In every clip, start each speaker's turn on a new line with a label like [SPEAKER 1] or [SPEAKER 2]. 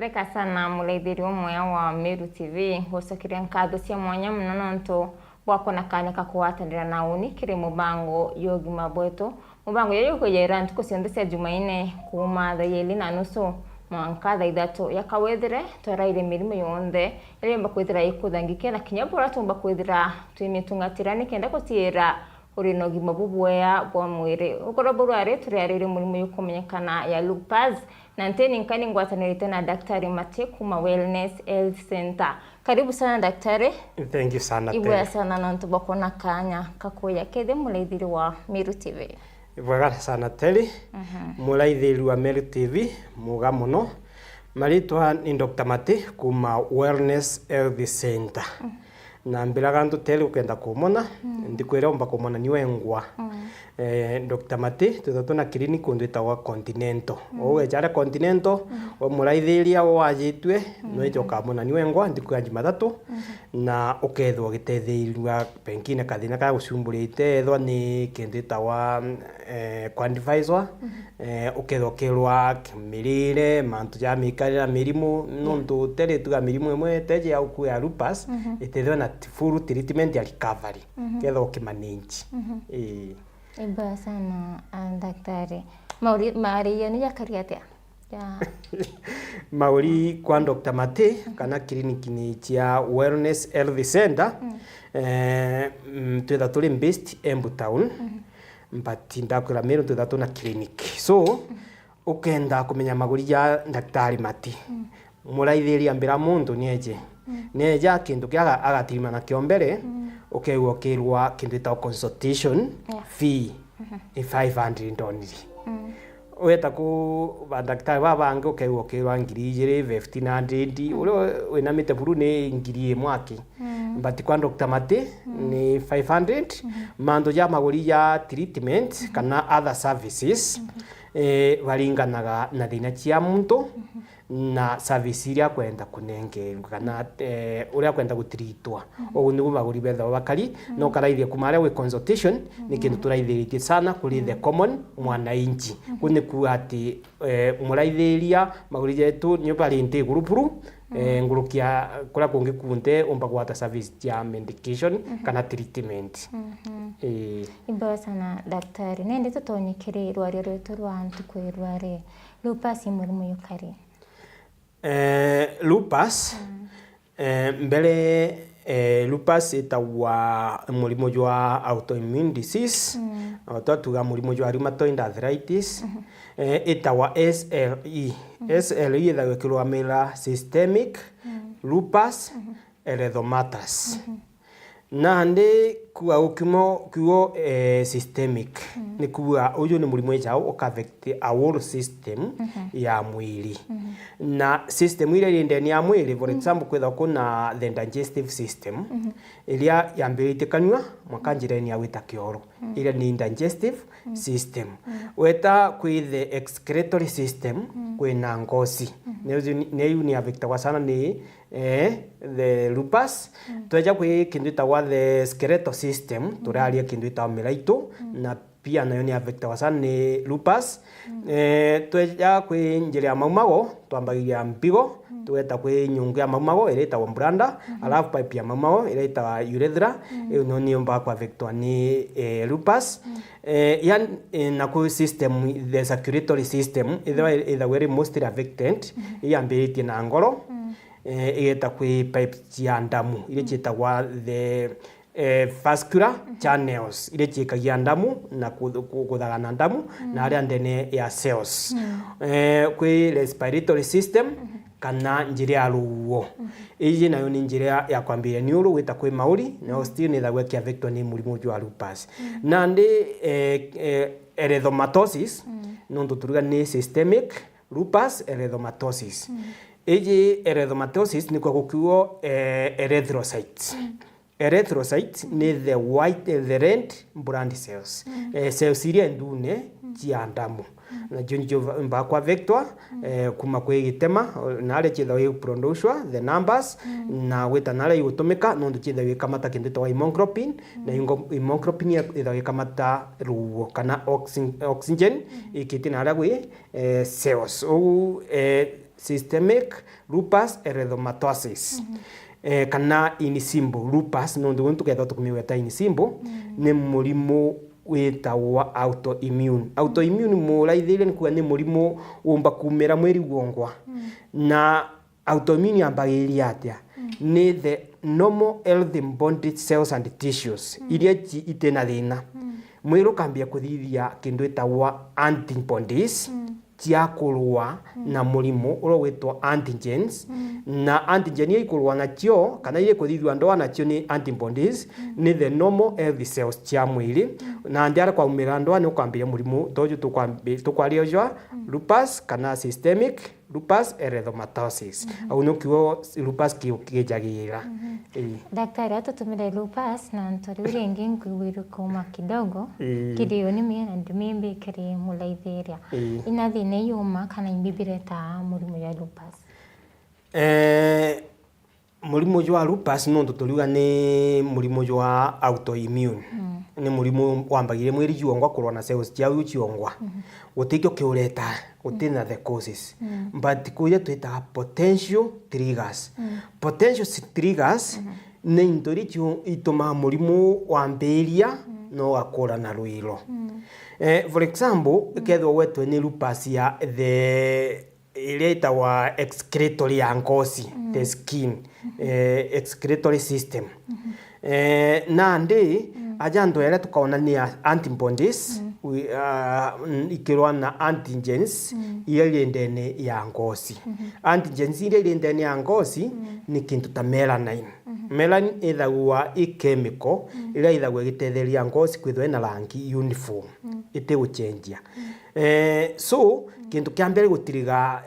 [SPEAKER 1] Reka sana muleithiri umwe wa Meru TV gusakira nkatho cia mwanya muno nonto gwako na kanya kakuwatanira na uni kiri mubango yogi mabweto mubango yoyo kuyera ntuko cionthe cia Jumaine kuma thaa 2:30 mwanka thaa 3 yakawethire twaraire mirimo yonthe iremba kwithira ikuthangike na kinyabura tumba kwithira twimitungatira nikenda gutiira uri no gima bubwea bwa mwire ukora burare turiarire murimo yukumenyekana ya lupus na nteni nkani ngwatanirite na Daktari Mate kuma Wellness Health Center. Karibu sana daktari.
[SPEAKER 2] Thank you sana.
[SPEAKER 1] Ibwa sana nantu bakona kanya kakuya kethe muleithiri wa Meru TV.
[SPEAKER 2] Ibwa sana teli. Muleithiri wa Meru TV muga muno. Maritwa ni Dr. Mate kuma Wellness Health Center. Na mbiraga ndu tele ukenda kumona ndikwira umba kumona ni wengwa Dr. Mate tutona clinic ndita wa Continental owe jara Continental o muraithiria wajitwe no ijoka mona ni wengwa ndikuanji matatu na ukethwo gitethirwa penkine kathina ka gucumbulite ethwa ni kindita wa quantifier ukethwo kirwa mirire mantu ja mikarira mirimu nondu tele tuga mirimu emwe teje ya ukuya lupus itethwa na full treatment ya recovery ketho kimanage
[SPEAKER 1] Ibaya sana daktari mauri yani yakariatia ya
[SPEAKER 2] mauri kwa Dr. Mate kana kliniki ni cia Wellness Health Center twetha tuli based Embu Town mpatinda kula Meru twetha tuna clinic so ukenda kumenya maguri ya Daktari Mate muraithiria mbira mundu nieje neja kindu kia agatirima na kiombere ukegwo kirwa kindu ta consultation fee 500 only weta ku daktari babange ukegwo kirwa 1500 ule wena mite buru ni ngiri mwaki but kwa Dr. Mate ni 500 mando ya maguri ya treatment kana other services baringanaga na thina cia muntu na service iria kwenda kunengerwa kana uria kwenda gutritwa ogu ni maguri betha bakari no karaithie kumare we consultation ni kindu turaithiritie sana kuri the common mwananchi kuni ku ati muraithiria maguri yetu ni bari inte gurupuru ngurukia kura kungi kunte umba gwata service ya medication kana treatment
[SPEAKER 1] Ibaya sana daktari nende tutonyekere rwari rwetu rwantu kwirware lupus imurimo yukari
[SPEAKER 2] lupus mbele lupus itawa mulimo jwa autoimmune disease tuga mulimo jwa rheumatoid arthritis itawa SLE SLE ithagwikirwa mela systemic lupus erythematosus nande kuwa ukimo kuo systemic ni kuwa uyu ni mulimo ejao ukaffect a whole system ya mwili na system ile ndani ya mwili for example kwetha kuna the digestive system ilia yambirite kanwa mwakanjireni ya wita kioro ile ni digestive system weta kwi the excretory system kwina ngosi ne affect kwa sana ni the lupus tuja kwi kindu ta the skeletal system turalia kindu ta melaito na pia nayo ni affect kwa sana ni lupus tuja kwi njira ya maumago twambagia mpigo tueta kwi nyungu ya maumago ileta wa branda alafu pipe ya maumago ileta urethra no ni mba kwa affect ni lupus yan na ku system the circulatory system either very mostly affected yambirite na ngoro igeta kwi pipes ya ndamu ile chitagwa the vascular channels ile chikagia ndamu na kuthagana ndamu na aria ndene ya cells kwi respiratory system kana njira ya ruo iji nayo ni njira ya kwambia niuru wita kwi mauri na still ni thagwe kia vector ni mulimo jwa lupus na ndi erythematosus nondu turuga ni systemic lupus erythematosus iji erythematosus ni kwa kukiwo erythrocytes erythrocytes ni the white the red blood cells cells iria ndune cia ndamu na jonjo mba kwa vector kuma kwe gitema nale chithawe production the numbers na weta nale yutumika nondu chithawe kamata kindu to hemoglobin na hemoglobin ithawe kamata ruo kana oxygen ikitina ala gwe cells o systemic lupus erythematosus. Kana in simple lupus no ndu tuketha tukumiweta in simple ni murimu witagwa autoimmune. Autoimmune muraithire ni kuga ni murimu umba kumira mwiri wongwa. Na autoimmune ambagiria atia ni the normal healthy body cells and tissues iria itena thina. Mwiri ukambia kuthithia kindu itagwa antibodies cia kurua na murimu uria witwa antigens. Na antigen ya ikurua nacio kana ile kuthithwa ndoa nacio ni antibodies ni the normal healthy cells cia mwiri. Na ndiara kwa umira ndoa ni ukambia murimu toju tukwarioja lupus kana systemic lupus erythematosus. Au no kiwo lupus kijagira.
[SPEAKER 1] Daktari, hata tumira lupus na ntori urengi ngwiru kuma kidogo kidio ni mie na ndimimbe kiri mulaithiria ina thina yuma kana imbibireta murimu ya lupus.
[SPEAKER 2] Murimu wa lupus no tuturiga ni murimu wa autoimmune. Ni murimu wambagire mwiri jiongwa kurwa na cells cia uchiongwa. Utikyo kiureta utina the causes. But kuya twita potential triggers. Potential triggers ni intori cio ituma murimu wambiria no akora na ruiro. For example, ketho wetwe ni lupus ya the ileta wa excretory ya ngozi, the skin, excretory system. Nandi ajando yale tukaona ni antibodies ikirwa na antigens ile ndene ya ngozi. Antigens ile ndene ya ngozi ni kintu ta melanin. Melanin ithagwa chemical ile ithagwa gitetheria ngozi kwithwe na rangi uniform ite guchenjia. So kintu kia mbere gutiriga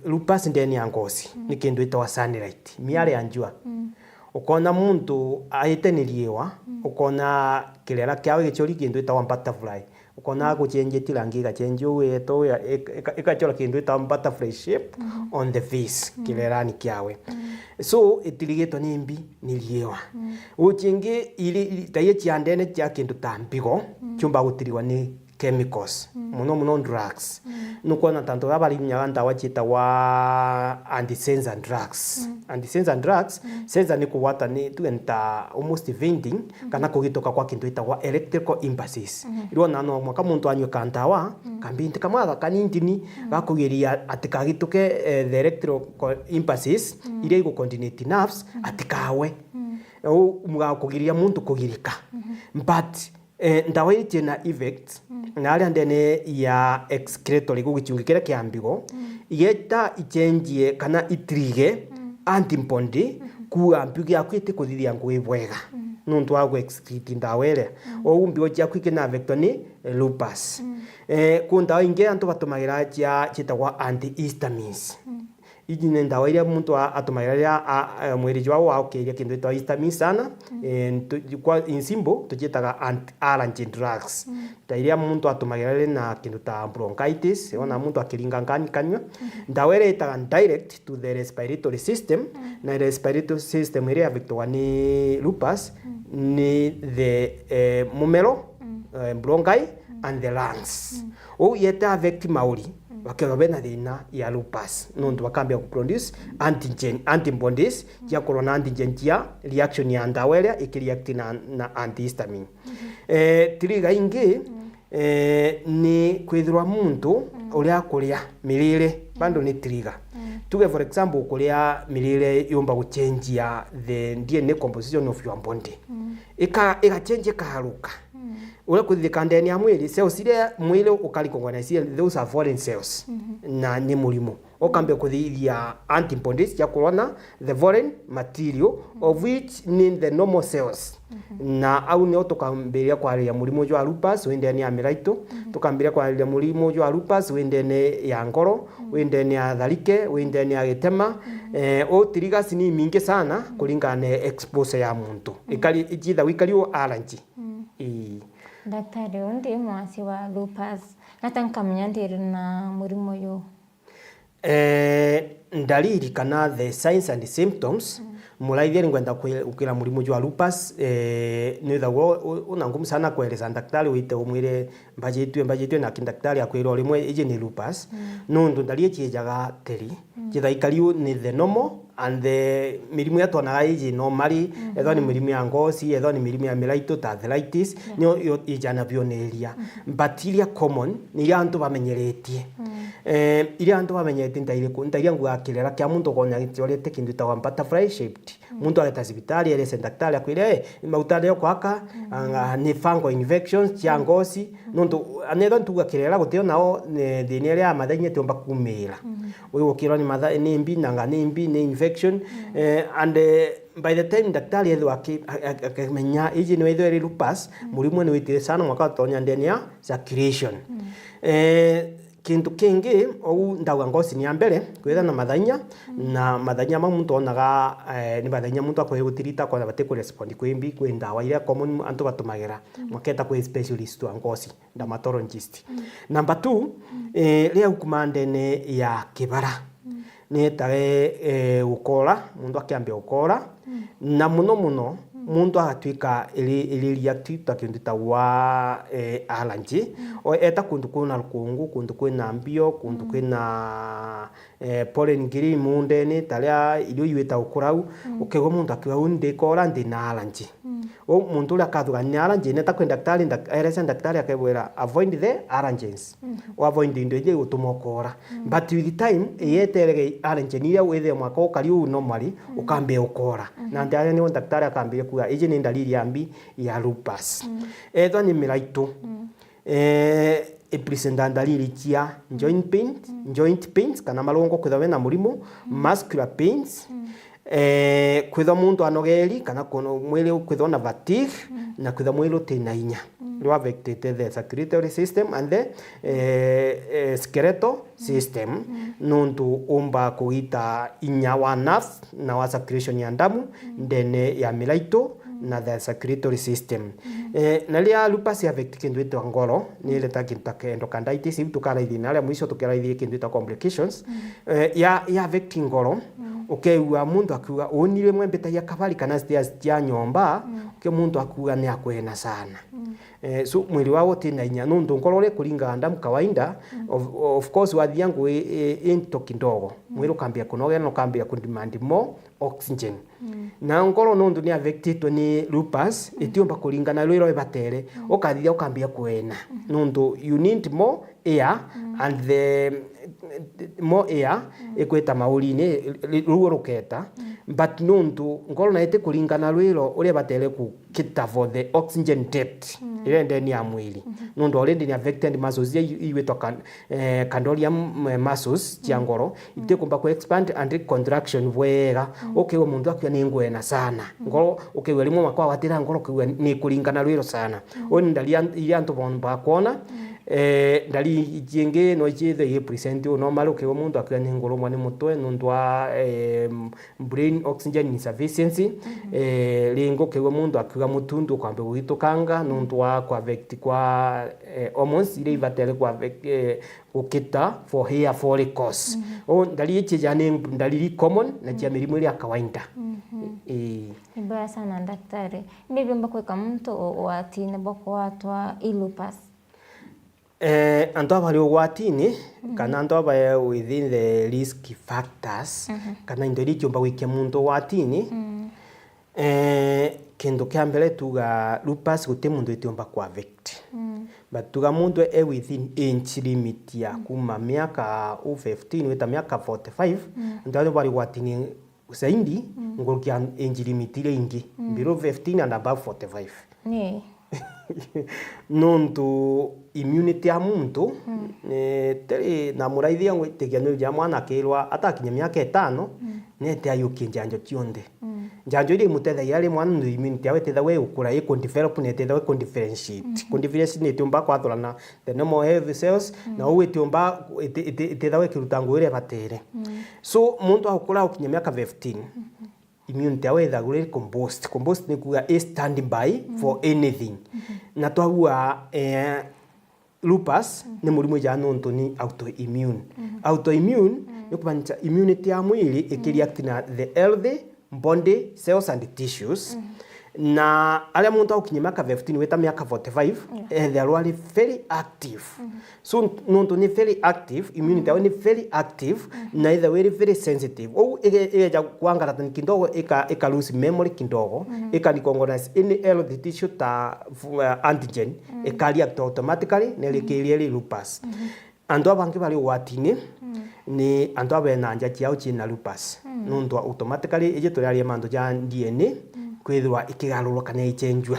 [SPEAKER 2] lupus ndene ya ngozi ni kintu itwa sunlight, miale ya njua. Ukona muntu aiteniriwa ukona kirera kiawe gichori kintu itwa butterfly. Ukona guchenjeti rangi gachenjo weto ikachora kintu itwa butterfly shape on the face kirera ni kiawe. So itirigetwa ni mbi ni liewa. Uchingi ili taye chiandene cha kintu tambigo chumba gutiriwa ni chemicals muno drugs. Nukona tanto abali nyaganda wachita wa anti-sensor drugs. Anti-sensor drugs senza ni kuwata ni tuenta almost venting kana kugitoka kwa kintu itagwa electrical impulses. Iro nano mwaka muntu anywe kantawa kambinte kamwaga kanintini gakugiria atikagituke the electrical impulses ile iko coordinate nerves atikawe. Umuga kugiria muntu kugirika. But ndawa ite na effect na ali ndene ya excretory gugichungikira kiambigo igeta ichenjie kana itrige antibody ku ambigo yakwite kuthithia ngui bwega nuntu wa excrete ndawa ile o umbigo cia kwikina vector ni lupus. Ku ndawa inge antu batumagira cia chitagwa antihistamines. Iji ni ndawa iria muntu atumagira mwiri jwao aukiria kintu itwa histamine sana. Kwa in simple tujitaga anti-allergen drugs. Ta iria muntu atumagira na kintu ta bronchitis, ona muntu akiringa ngani kanywa. Ndawa ile itaga direct to the respiratory system. Na respiratory system iria victoria ni lupus ni the mumero, bronchi and the lungs. O yeta affect mauri wakero bena thina ya lupus nundu wakambia kuproduce antibodies ya corona antigen ya reaction ya ndawa ile ikireact na antihistamine. Triga ingi ni kwithirwa muntu uria kuria mirire bando ni triga. Tuge for example kuria mirire yomba guchenjia the DNA composition of your body. Ika change kaharuka. Ule kuthika ndani ya mwili cells ile mwili ukalikonganaisia those are foreign cells na ni murimu okambe kuthithia antibodies ya corona the foreign material of which ni the normal cells na au ni otokambiria kwa ya murimu wa lupus wendeni ya miraito tukambiria kwa ya murimu wa lupus wendeni ya ngoro wendeni ya tharike wendeni ya gitema o triggers ni mingi sana kulingana na exposure ya muntu ikali ijitha wikaliwo allergy.
[SPEAKER 1] Daktari, undi mwasi wa lupus natankamenya ndiri na murimu uyu.
[SPEAKER 2] Ndaliri kana the signs and symptoms mulaithia ni kwenda ukira murimu jwa lupus ni thawo una ngumu sana kueleza daktari wite umwire mbajitwe na daktari akwira rimwe ije ni lupus nundu ndari echijaga teri kithaikariu ni the normal and the mirimu ya twana iji normally etho ni mirimu ya ngosi etho ni mirimu ya melaito ta arthritis nyo ijana bioneria bacteria common ni ya antu bamenyeretie ile antu bamenyeretie ndaire ngua kirera kya muntu konya gitiorete kindu ta butterfly shaped muntu aleta sibitari ele daktari akwire mautare yo kwaka ni fungal infections cia ngosi nundu anetho ntuga kirera gutio nao thini ile ya mathenya tiomba kumira uyu ukirwa ni matha ni mbi nanga ni mbi ni infection and by the time daktari etho akimenya iji ni etho lupus murimu ni witire sana mwaka tonya ndeni ya circulation kintu kingi ou ndauga ngosi ni ambere kwitha na mathanya ma muntu onaga ni mathanya muntu akwigutirita kwa bate ku respond kwimbi kwi ndawa ira common antu batumagira mwaketa kwi specialist wa ngosi dermatologist number 2 ria ukumandene ya kibara ni tage ukora muntu akiambia ukora na muno muntu agatuika ili reactive takinduta wa allergy o eta kundu kuna rukungu kundu kwina mbio kundu kwina pollen green mundeni taria irio yuita ukurau ukego muntu akiwa unde kora ndi na allergy o muntu ria kathuga ni allergy neta kwi daktari daktari akebwera avoid the allergens o avoid indo ije gutumokora but with time yeterege allergy ni ya wethe mwaka ukariu normally ukambe ukora na ndaya ni daktari akambia kuga ije ni dalili ya mbi ya lupus etho ni melaito presenta dalili cia joint pains kana malongo kwithawe na murimu muscular pains kwitha muntu anogeri kana kono mwili kwitha na fatigue na kwitha mwili tina inya lo affected the circulatory system and the skeletal system nuntu umba kuita inya wa nerves na wa circulation ya damu ndene ya melaito na the circulatory system na lia lupus affect kindu ito ngoro ni ile takinta endocarditis ibu tukaraithia na mwisho tukaraithia kindu ito complications ya affect ngoro ukeua muntu akuga unire mwembetagia kabari kana stairs cia nyomba ke muntu akuga ni akwena sana so mwili wao tina inya nundu ngoro ri kuringa damu kawaida of course wathiangu into kindogo mwili ukambia kunoga na ukambia kudemand more oxygen na ngoro nundu ni affected ni lupus itiomba kuringana rwiro ibatere ukathia ukambia kwena nundu you need more air and the more air ekweta maurine ruo ruketa but nundu ngoro na ite kuringana rwiro uri batere ku kita for the oxygen depth ile ndeni ya mwili nundu already ni affected muscles iwetwa candorium muscles cia ngoro ite kumba ku expand and contraction wega ukiwa mundu akya ni ngwena sana ngoro ukiwa rimwe makwa watira ngoro kiwa ni kuringana rwiro sana oni ndali ya ntu bomba kuona ndali jingi no chithe ye present no maruke wo muntu akya ni ngoro mwane mutwe nundu wa brain oxygen insufficiency lingo kiwa muntu akya mutundu kwambe guitukanga nundu wa kwa affect kwa hormones ile ibatele kwa affect ukita for hair follicles o ndali ichi ni ndali common na jia mirimu ile ya kawaida
[SPEAKER 1] ibaya sana daktari ndivyo mbako kwa mtu watine boko watwa lupus
[SPEAKER 2] anto bali watini kana anto ba within the risk factors kana indiri chomba wike muntu watini kendo kiambele tuga lupus gute mundu itiomba kwa affect but tuga mundu within age limit ya kuma miaka 15 weta miaka 45 ndio bali watini zaidi ngolkia age limit ile ingi below 15 and above 45
[SPEAKER 1] ni
[SPEAKER 2] nuntu immunity ya muntu teri na muraithia ngwitigia no ja mwana kirwa atakinya miaka 5 nete ayuki njanjo cionde njanjo ile mutethagia ri mwana no immunity yawe tetha we ukura iko develop nete tetha we differentiate differentiate nete umba kwathorana the normal healthy cells na uwe tiomba tetha we kirutango ile batere so muntu akura ukinya miaka 15 immunity yawe thagure compost ni kuga is standing by for anything na twagua lupus ni murimu ja nonto ni autoimmune ni kubanja immunity ya mwili ikireact na the healthy body cells and tissues. Na aria muntu aukinye miaka 15 weta miaka 45 they are really very active. So nuntu ni very active, immunity yao ni very active, na either very sensitive. Ou eja kuangala tani kidogo eka lose memory kidogo, eka recognize any healthy tissue ta antigen, eka react automatically na ile lupus. Andu abangi bali watini ni andu abena nja ciao cina lupus. Nuntu automatically eje tularia mandu ja DNA kwithwa ikigarurwa kana ichenjwa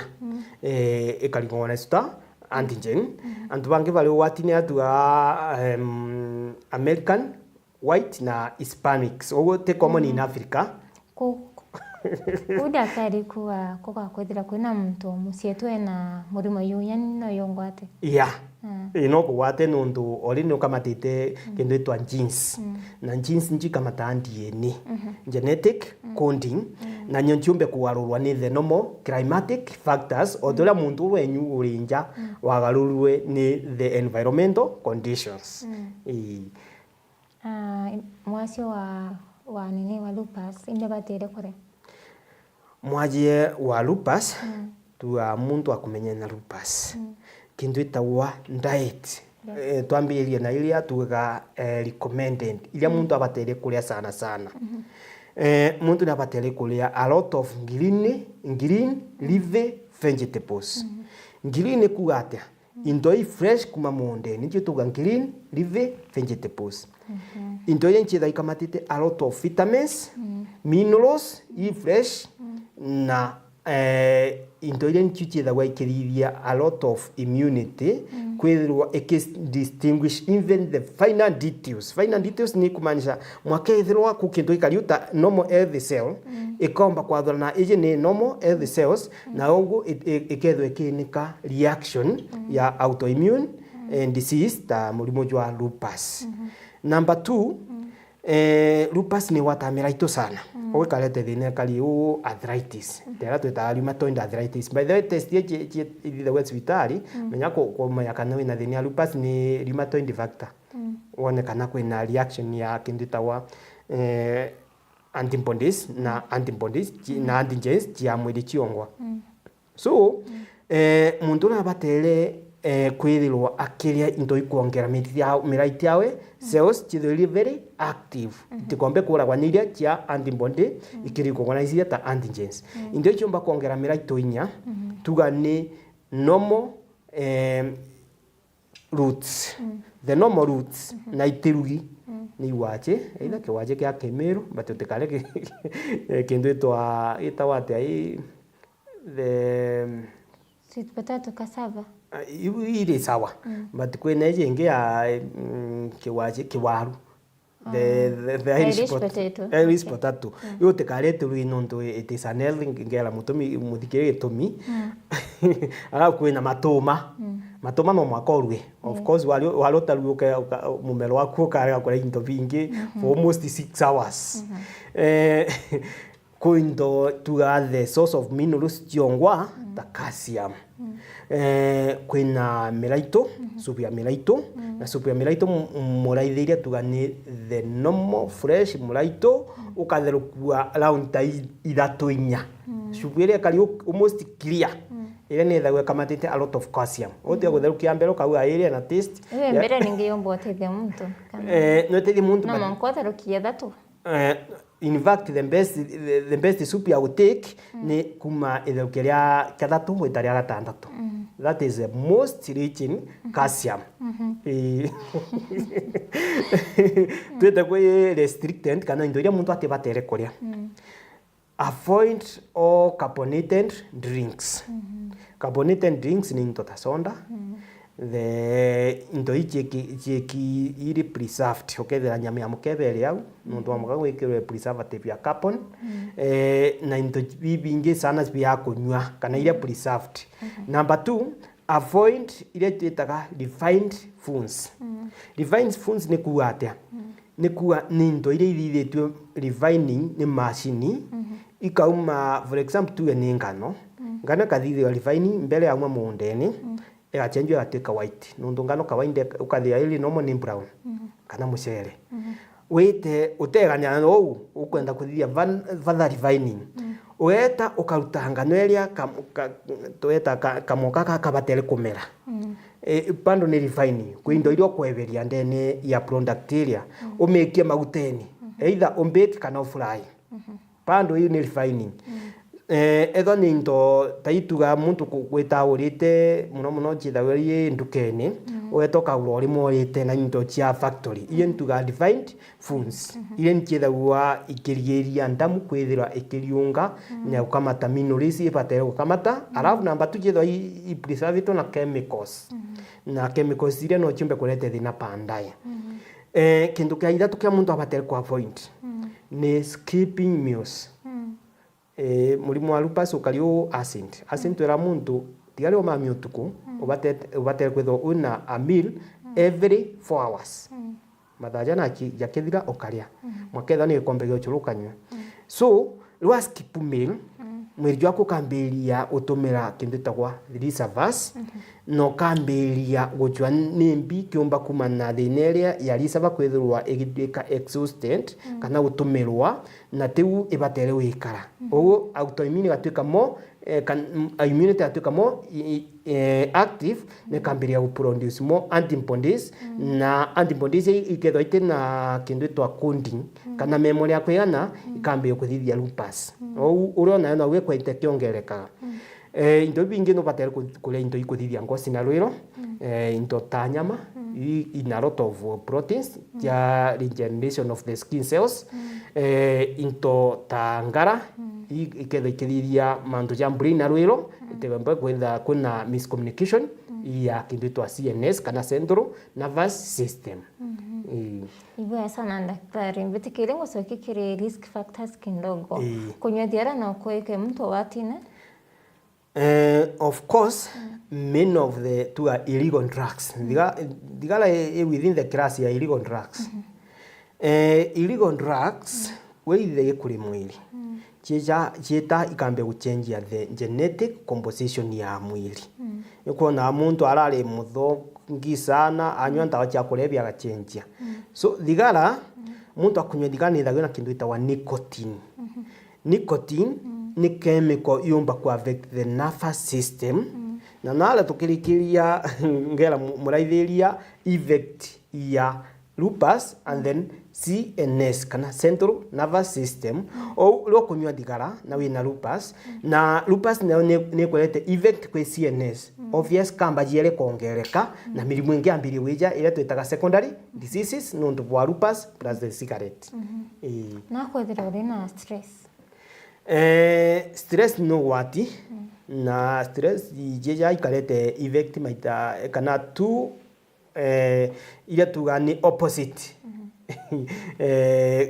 [SPEAKER 2] ikarigona sta antigen. Andu bangi bali watini atu American white na Hispanics ogo te common in Africa.
[SPEAKER 1] Daktari kuwa kwithira kwina muntu musietu ena murimo yu yani no yongwate
[SPEAKER 2] no kuwate nundu ori no kamatite kindu itwa genes na genes nji kamata DNA genetic coding na nyonchumbe kuwarurwa ni the normal climatic factors odola muntu wenyu urinja wagarurwe ni the environmental conditions.
[SPEAKER 1] Mwasio wa nini wa lupus inde batere kore
[SPEAKER 2] mwajie wa lupus tuwa muntu akumenya na lupus kindu itawa diet twambirie na ilia tuga recommended ilia muntu abatere kulia sana muntu nabatere kulia a lot of green leafy vegetables. Green kugatia indoi fresh kuma monde ni tuga green leafy vegetables. Indoi nchida ikamatite a lot of vitamins, minerals, fresh na indoi nchida waikiriria a lot of immunity kwithirwa distinguish even the finer details. Finer details ni kumaanisha mwakethirwa kukindu ikariuta normal healthy cell ikomba kwathora na ije ni normal healthy cells na ugu ikethwe kinika reaction ya autoimmune disease ta murimo jwa lupus. Number 2, lupus ni watamiraito sana. Owe kalete thina kali arthritis. Tera twita rheumatoid arthritis. By the way, test ye the wet vitali menya ko manya kana wina thina lupus ni rheumatoid factor. Wone kana kwina reaction ya kinditawa antibodies na antigens cia mwili chiongwa. So muntu na batere kwithirwa akiria into ikuongera miraiti yawe cells chithiri very active tikombe kuragwa niria cia antibody ikirikogonize ta antigens. Indo ichomba kuongera miraito inya tuga ni normal roots. The normal roots na itirugi ni wache either kiwache kia Kemiru batotekale kindu itawa ate the
[SPEAKER 1] sweet potato cassava
[SPEAKER 2] ile sawa but kwena jenge ya kiwaru the Irish potato yote kalete ruinonto it is an ngela mutumi muthikire tumi ala kwena matoma no makorwe of course walota ruoka mumero wako kare akora into vingi for almost 6 hours. Kuindo tuga the source of minerals jiongwa the calcium. Kwina melaito supu ya melaito na supu ya melaito muraithiria tuga ni the normal fresh melaito ukatherukua round ta 3-4 supu ile kali almost clear ile ni thagwe kamatite a lot of calcium otia gutherukia mbere kauga ile na taste
[SPEAKER 1] mbere ningiyombo atithia muntu
[SPEAKER 2] no tethi muntu
[SPEAKER 1] na mkotherukia thatu.
[SPEAKER 2] In fact the best soup I would take ni kuma ithukiria kathatu gwitaria gatandatu. That is the most rich in calcium. Twete kwe restricted kana indo iria muntu atibatere kuria. Avoid all carbonated drinks. Carbonated drinks ni into ta soda. The into ichi iri preserved okethera nyama ya mukebe yau nundu wa mugago ikirwe preservative ya carbon na into bibingi sana bya kunywa kana ile preserved. Number 2, avoid ile twitaga refined foods. Refined foods ni kuatia ni kuwa ni into ile ithithitwe refining ni machine ikauma for example tu ni ngano kathithio refining mbele ya mundeni change ya take white nundu ngano kawaida ukathia ili normal ni brown kana mucere wite uteganya no ukwenda kuthithia further refining weta ukaruta ngano eria tweta kamoka kabatele kumera pando ni refining kwindo irio kweberia ndene ya product iria umekie maguteni either umbake kana fry pando hiyo ni refining etho ni into taituga muntu kwita urite muno chithawerie ndukeni wetoka urori morite na into chia factory iyo ntuga refined foods ile nchithagwa ikirigeria ndamu kwithira ikiriunga na ukamata minerals ibatere ukamata alafu namba tujithwa i preserve na chemicals na chemicals ile no chimbe kurete thina pandaya kindu kia ithatu kia muntu abatere kwa avoid ni skipping meals murimu wa lupus ukario acid era muntu tigari omami utuku ubatete kwitho una a meal every 4 hours mathaja na yakithira ukaria mwaketha ni kombe gyo churukanywa so lwa skip meal mwiri wako kambiria utumira kindu tagwa reservoirs no kambiria guchwa nimbi kiumba kumana thineria ya reservoir kwithirwa igithika exhausted kana gutumirwa na tiu ibatere wikara ogo autoimmune gatuika mo immunity atuika mo active ne kambiria guproduce mo antibodies na antibodies ikethwa itina kindu twa coding kana memory ya kwigana ikambia kuthithia lupus uriona na we kwaite kiongereka into bingi no batere kuria into ikuthithia ngosi na rwiro into ta nyama in a lot of proteins ya regeneration of the skin cells into ta ngara ikethwa ikithithia mandu ya brain na rwiro itegamba kwitha kuna miscommunication ya kindu twa CNS kana central nervous system.
[SPEAKER 1] Hivyo sana daktari, vitikire ngosoki kire risk factors kindogo. Kunywa diara na kuweke mtu watine?
[SPEAKER 2] Of course, many of the two are illegal drugs. Digala within the class ya illegal drugs. Illegal drugs, weithe kuri mwili. Chita ikambe kuchangia the genetic composition ya mwili. Yuko na muntu arare muthongi sana anywa ndawa cia kulebya agachenjia. So thigara muntu akunywa thigara ni thagina kindu itawa nicotine. Nicotine ni chemical yumba ku affect the nervous system. Na nala tukirikiria ngera muraithiria effect ya lupus and then CNS kana central nervous system o lo kunywa thigara na wina lupus na lupus nayo ne kwete effect kwa CNS obvious kamba jiere kongereka na mirimu ingi ambiri wija ile twitaga secondary diseases no ndo bwa lupus plus the cigarette
[SPEAKER 1] na kwethira uri na stress
[SPEAKER 2] stress no wati na stress jeja ikarete effect maita kana tu ile tugani opposite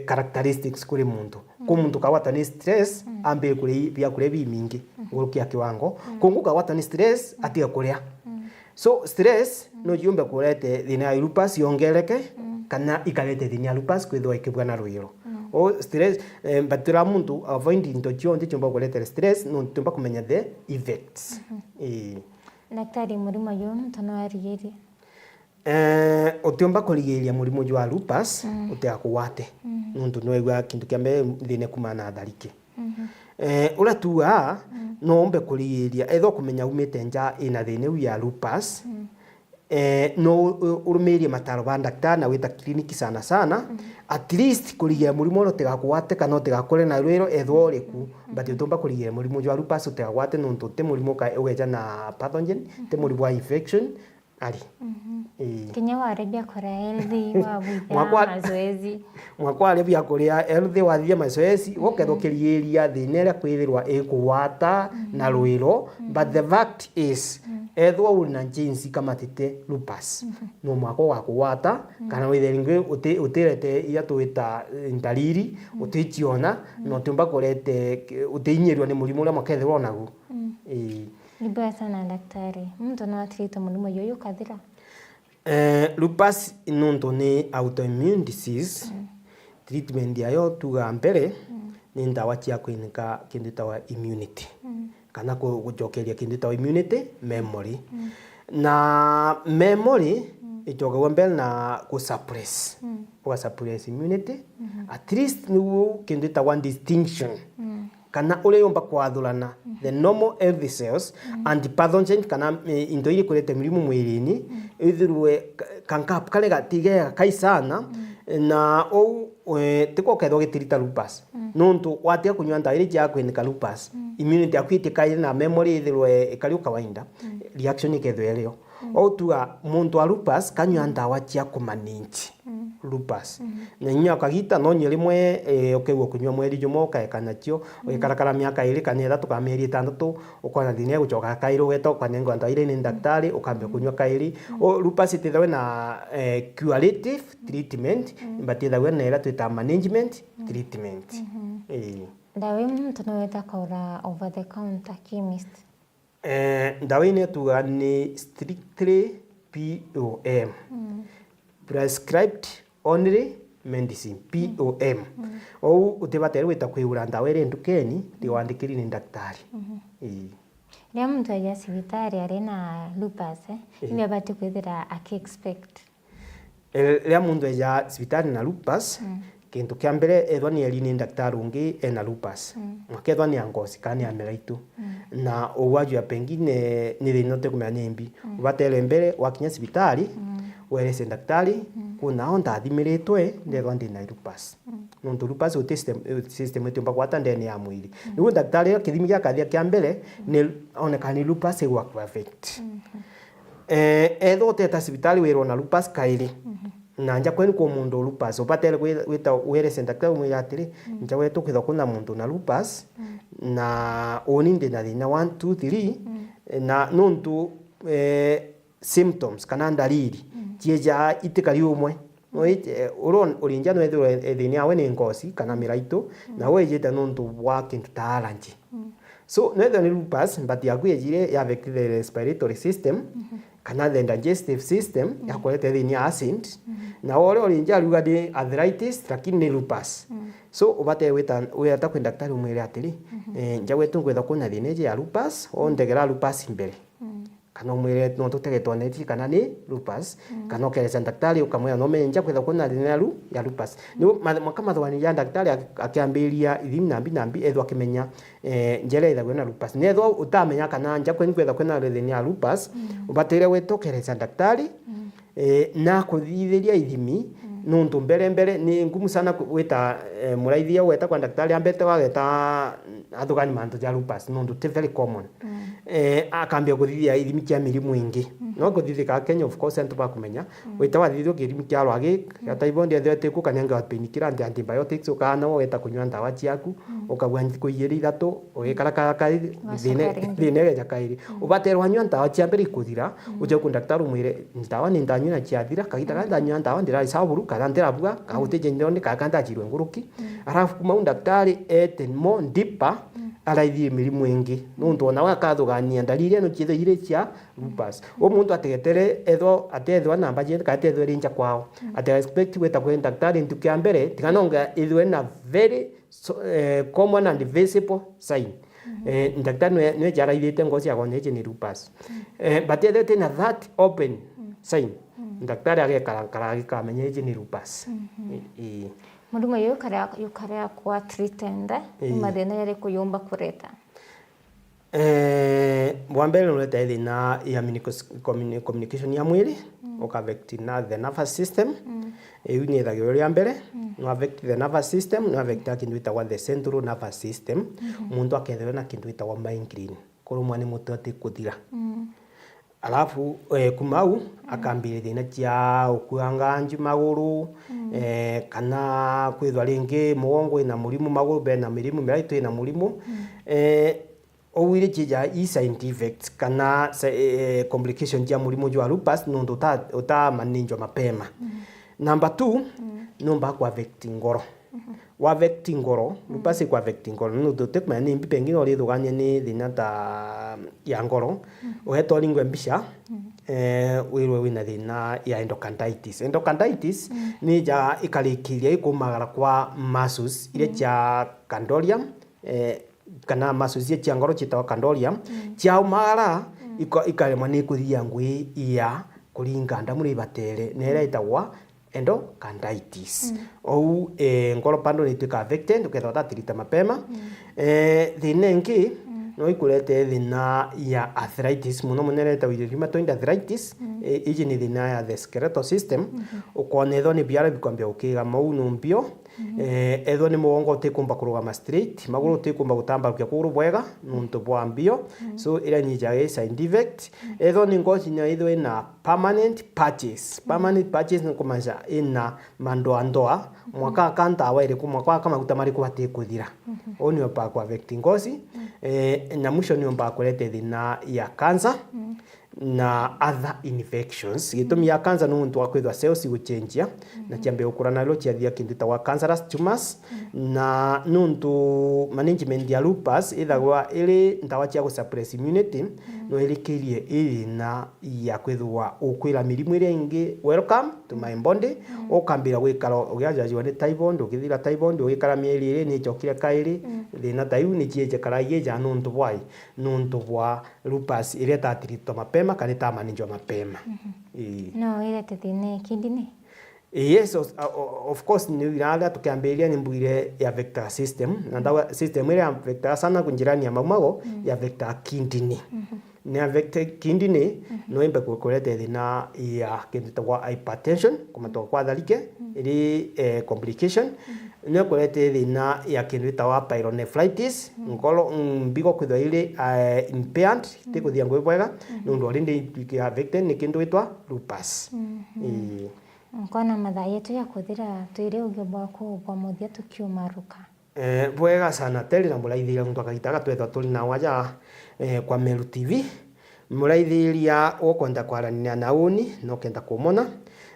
[SPEAKER 2] characteristics kuri muntu ku muntu kawata ni stress ambe kuri bya kure bimingi urukia kiwango kunguka wata ni stress atia kuria so stress no jumbe kurete thina ya lupus yongereke kana ikalete thina ya lupus kwithwa ikibwa na ruiro o stress batira muntu avoid into chonde chomba kurete stress no tumba kumenya the effects
[SPEAKER 1] daktari murima yonu tanawariyeria
[SPEAKER 2] utiomba kurigiria murimu jwa lupus utiakuwate nundu noigwa kindu kia mbere thine kumana tharike ura tuwa no ombe kurigiria etho kumenya umite nja ina thine ya lupus no urumirie mataro ba daktari na wita kliniki sana at least kurigiria murimu no tigakuwate kana tigakore na rwero etho riku but utomba kurigiria murimu jwa lupus utiakuwate nundu te murimu ka ugeja na pathogen te murimu wa infection ali
[SPEAKER 1] Kenya warebia kora healthy wa mazoezi
[SPEAKER 2] mwakwa arebia kuria healthy wathia mazoezi gokethokiriria thinera kwithirwa ikuwata na rwiro but the fact is ethwa una jinsi kama tete lupus no mwako wa kuwata kana witheringe utirete iya tuita ndariri utichiona no tumba kurete utinyirwa ni murimu ria makethirwa nagu
[SPEAKER 1] Libaya sana daktari mtu na treat murimu yoyo kathira
[SPEAKER 2] lupus inundu ni autoimmune disease treatment yayo tuga mbere ni ndawa cia kwinika kindu tawa immunity kana gujokeria kindu tawa immunity memory na memory ichoka mbele na ku suppress kwa suppress immunity at least niwo kindu ta one distinction kana ule yomba kwathulana the normal healthy cells and the pathogen kana indo ile kulete mirimu mwilini ithirwe kankap kale gatige kaisana na ou tiko ketho gitirita lupus nontu watia kunywa ndawa ile ya kwenika lupus immunity yaku itikaire na memory ithirwe ikari kawaida reaction ikethwe leo ou tuga muntu wa lupus kanywa ndawa cia kumanage lupus na nya kagita no nyi rimwe ukegwa kunywa mweri jumo kaekana cio ukikarakara miaka 2 kana 3 kana mieri 6 ukona thinia gucoka kairo weto kana ngwanda ile ni daktari ukambia kunywa kairi lupus itithwe na curative treatment but itithwe na ila twita management treatment
[SPEAKER 1] ndawa mtu anaweza kaura over the counter chemist
[SPEAKER 2] ndawa ine tuga ni strictly POM prescribed only medicine POM ou utibatere wita kwigura ndawa iri ndukeni ndiwandikiri ni daktari
[SPEAKER 1] ria muntu aja cibitari ari na lupus ni abati kwithira aki-expect
[SPEAKER 2] ria muntu aja cibitari na lupus kintu kia mbere ethwa ni eri ni daktari ungi ena lupus mwakethwa ni angosi kana ya melaitu na uwaju ya pengine ni rinote kumenya nimbi ubatele mbere wakinya cibitari werese daktari kuna onda thimiritwe ndethwa ndi na lupus nontu lupus system yetu mpaka ndani ya mwili niwe daktari akithimi gya kathia kia mbere ni onekani lupus work perfect ethwa teta cibitari wiro na lupus kairi na nja kwenu kwa mundu lupus upatele wita werese daktari umwira atiri nja wetu kwitha kuna mundu na lupus na oni ndi na thina 1 2 3 na nontu symptoms kana ndariri tieja itikari umwe uron urinja no ethini awe ni ngosi kana miraitu na wejeta nontu wa kintu ta allergy so no ni lupus but yakwejire ya affect the respiratory system kana the digestive system ya kuleta ethini acid na wale urinja ruga di arthritis lakini ni lupus so ubate weta kwenda daktari umwire atiri nja wetu kwetha kuna thine ya lupus ondegera lupus mbere kana mwire no tutegetwa neti kana ni lupus kana keresa daktari ukamwira no menja kwetha kuna thine ya lupus ni kama thwani ya daktari akiambiria ithimi nambi ethwa akimenya njere ithagwe na lupus ne ethwa utamenya kana nja kwetha kuna thine ya lupus ubatire wetokeresa daktari na kuthithiria ithimi nuntu mbere ni ngumu sana weta muraithia weta kwa daktari ambete wageta athugani mantu ja lupus nuntu ti very common akambia kuthithia ithimi kia mirimu ingi no kuthithika Kenya of course ntu ba kumenya weta wathithio kirimi kia rwagi ata ibondi athete ku kanenga penikira antibiotics ukana weta kunywa ndawa ciaku ukagwa kuiyeri ithatu ugikaraka thine ja kairi ubaterwa nywa ndawa cia mbere kuthira uje ku daktari umwire ndawa ni ndanywa na ciathira kagita kana ndanywa ndawa ndira saburu kana ndirabuga kautije ndoni kakanda jirwe nguruki arafu kuma daktari more deeper araithie mirimu ingi nuntu ona wakathugania ndariri no chithe ire cia lupus muntu ategetere ethwa namba je katethwe rinja kwao expect weta kwenda daktari ntukia mbere tikanonga ithwe na very common and visible sign daktari no jaraithite ngoci agoneje ni lupus but ethete na that open sign daktari agekara agikamenyeje ni lupus
[SPEAKER 1] Murumo yukarea kwa treated mathina yari kuyumba kureta
[SPEAKER 2] mwambele unaleta ethina ya communication ya mwili ukaffect na the nervous system ni ethagio ria mbere no affect the nervous system no affect kindu itagwa the central nervous system muntu akethwe na kindu itagwa migraine kurumwa ni mutu ati kuthira alafu kumau akambire thina cia ukuanga maguru kana kwithwa ringi mugongo ina murimu maguru be na mirimu miraitu ina murimu owire chija scientific kana complication ya murimu jwa lupus nundu uta manage mapema number 2 nomba kwa affect ngoro wa affect ngoro lupus kwa affect ngoro nundu tekma ni mbi pengine ori thugania ni thina ta ya ngoro uheto lingwe mbisha wirwe wina thina ya endocarditis ni ja ikarikiria ikumagara kwa muscles ile cha candorium kana muscles ye cha ngoro chitawa candorium cha umara ikarema ni kuthia ngui ya kuringa ndamu ri batere nera itagwa endocarditis ou ngoro pando ni tuka affected tukethota tirita mapema thina ingi no ikurete thina ya arthritis muno munereta rheumatoid arthritis iji ni thina ya the skeletal system ukone tho ni biara bikwambia ukiga mau numbio etho ni mugongo utikumba kurugama straight maguru utikumba gutambarukia kuguru bwega nuntu bwa mbio so ira nyija side defect etho ni ngozi nya itho ina permanent patches ni kumaja ina mandoa mwaka kanta waire ku mwaka kama gutamari kubati kuthira oni opa ku affect ngozi na mwisho ni omba kulete thina ya cancer na other infections gitumi ya cancer no muntu akwithwa cells guchenjia na kiambe ukura na lo chiathia kindu ta wa cancerous tumors na nuntu management ya lupus ithagwa iri ndawa cia suppress immunity no irikirie iri na ya kwithwa ukwira mirimu iri ingi welcome to my body ukambira gwikara ugiajajiwa ni typhoid ukithira typhoid ugikara mieri iri ni chokire kairi thina ta iu ni chieje karagie ja nuntu bwa lupus iri tatirito mapema kana tamanijwa mapema
[SPEAKER 1] no ile tetine kidney
[SPEAKER 2] yes of course ni iraga tukiambiria ni mbwire ya vector system na ndawa system ile ya vector sana kunjirani ya maumago ya vector kidney ni vector kidney no imbe kukolete thina ya kintu kwa hypertension kuma to kwa dhalike ili complication ni kukolete thina ya kintu wa pyelonephritis ngolo mbigo kwithwa ile impaired tikuthia ngwe bwega nundu rinde ya vector ni kintu itwa lupus
[SPEAKER 1] Nkona mathaa yetu ya kuthira tuire ugibwa ku kwa muthia tukiumaruka
[SPEAKER 2] bwega sana tele na muraithira muntu akagitaga twetha tuli na waja kwa Meru TV muraithiria ukonda kwarania na uni no kenda kumona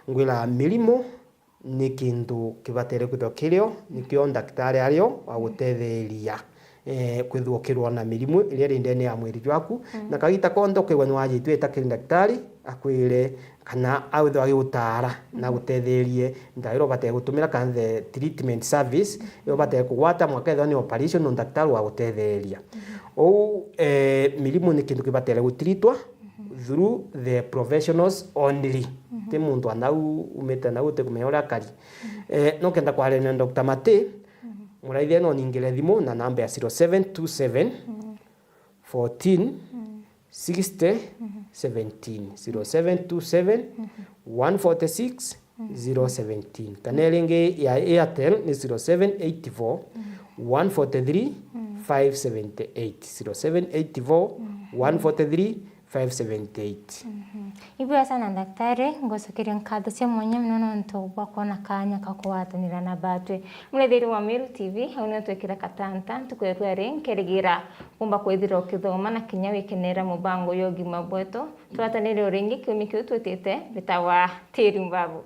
[SPEAKER 2] ngwira milimo ni kindu kibatere kwithwa kirio nikio daktari ario wa gutetheria kwithwa kirwa na milimo iria rindene ya mwiri waku na kagita kondo kigwa ni waje tweta kiri daktari akwire kana awitho agutara na gutetherie ndairo bate gutumira kan the treatment service yo bate kugwata mwaketho ni operation no daktari wa gutetheria ou milimo ni kindu kibatere gutritwa through the professionals only te muntu anau umeta na ute kumeora kali no kenda kware na Dr. Mate muraithia no ningire thimu na namba ya 0727 14 60 17 0727 146 017 kanelingi ya Airtel ni 0784 143 578 0784 143 578
[SPEAKER 1] Ibya sana daktari ngosokiria nkatho cia mwanya mnono ntobwa kona kanya kakwatanira na batwe murethiri wa Meru TV hauna twekira katanta tukwirwa rinkergira kumba kwithira ukithoma na kinya wikenera mubango yogi mabweto twatanire uringi kiumi kiu twetete bitawa tiri mbabu